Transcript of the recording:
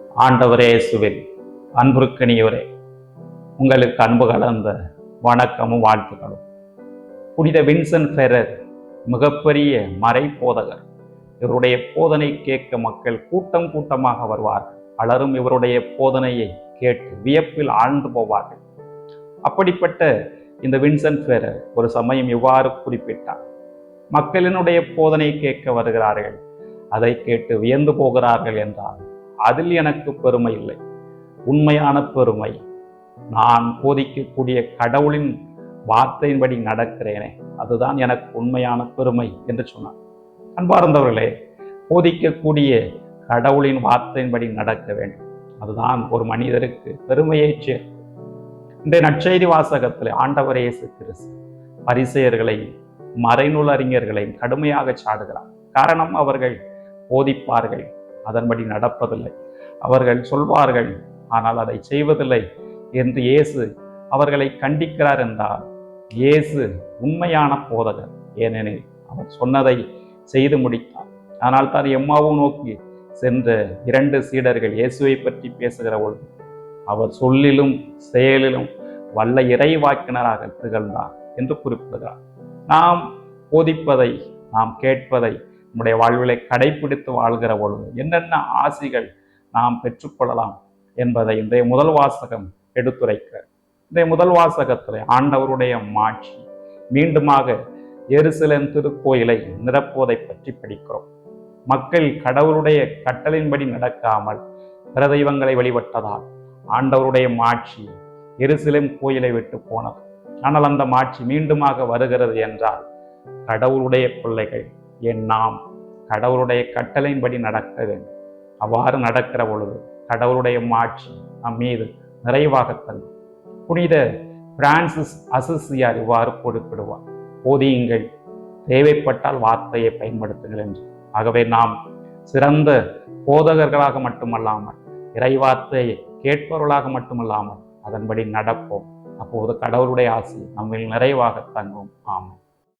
ஆண்டவரே இயேசுவில் அன்புருக்கணியோரே, உங்களுக்கு அன்பு கலந்த வணக்கமும் வாழ்த்துக்களும். புனித வின்சென்ட் ஃபெரர் மிகப்பெரிய மறை போதகர். இவருடைய போதனை கேட்க மக்கள் கூட்டம் கூட்டமாக வருவார்கள். பலரும் இவருடைய போதனையை கேட்டு வியப்பில் ஆழ்ந்து போவார்கள். அப்படிப்பட்ட இந்த வின்சென்ட் ஃபெரர் ஒரு சமயம் இவ்வாறு குறிப்பிட்டார்: மக்களினுடைய போதனை கேட்க வருகிறார்கள், அதை கேட்டு வியந்து போகிறார்கள் என்றால் அதில் எனக்கு பெருமை இல்லை. உண்மையான பெருமை நான் போதிக்கக்கூடிய கடவுளின் வார்த்தையின்படி நடக்கிறேனே, அதுதான் எனக்கு உண்மையான பெருமை என்று சொன்னார். அன்பார்ந்தவர்களே, போதிக்கக்கூடிய கடவுளின் வார்த்தையின்படி நடக்க வேண்டும். அதுதான் ஒரு மனிதருக்கு பெருமையை சேர்க்கும். இன்றைய நற்செய்தி வாசகத்தில் ஆண்டவர் இயேசு கிறிஸ்து பரிசேயர்களையும் மறைநூல் அறிஞர்களையும் கடுமையாக சாடுகிறார். காரணம், அவர்கள் போதிப்பார்கள், அதன்படி நடப்பதில்லை. அவர்கள் சொல்வார்கள், ஆனால் அதை செய்வதில்லை என்று இயேசு அவர்களை கண்டிக்கிறார் என்றால் இயேசு உண்மையான போதகர். ஏனெனில் அவர் சொன்னதை செய்து முடித்தார். ஆனால் தான் எம்மாவு நோக்கி சென்ற 2 சீடர்கள் இயேசுவை பற்றி பேசுகிற பொழுது அவர் சொல்லிலும் செயலிலும் வல்ல இறைவாக்கினராக திகழ்ந்தார் என்று குறிப்பிடுகிறார். நாம் போதிப்பதை, நாம் கேட்பதை நம்முடைய வாழ்விலை கடைபிடித்து வாழ்கிற பொழுது என்னென்ன ஆசிகள் நாம் பெற்றுக்கொள்ளலாம் என்பதை இன்றைய முதல் வாசகம் எடுத்துரைக்கிறார். இன்றைய முதல் வாசகத்தில் ஆண்டவருடைய மாட்சி மீண்டுமாக எருசலேம் திருக்கோயிலை நிரப்புவதை பற்றி படிக்கிறோம். மக்கள் கடவுளுடைய கட்டளையின்படி நடக்காமல் பிற தெய்வங்களை வழிபட்டதால் ஆண்டவருடைய மாட்சி எருசலேம் கோயிலை விட்டு போனது. ஆனால் அந்த மாட்சி மீண்டுமாக வருகிறது என்றால் கடவுளுடைய பிள்ளைகள் நாம் கடவுளுடைய கட்டளையின்படி நடக்க வேண்டும். அவ்வாறு நடக்கிற பொழுது கடவுளுடைய மாட்சி நம் மீது நிறைவாக தரும். புனித பிரான்சிஸ் அசிசியார் இவ்வாறு குறிப்பிடுவார்: போதியுங்கள், தேவைப்பட்டால் வார்த்தையை பயன்படுத்துங்கள் என்று. ஆகவே நாம் சிறந்த போதகர்களாக மட்டுமல்லாமல் இறைவார்த்தையை கேட்பவர்களாக மட்டுமல்லாமல் அதன்படி நடப்போம். அப்போது கடவுளுடைய ஆசி நம்மில் நிறைவாக தங்கும். ஆமென்.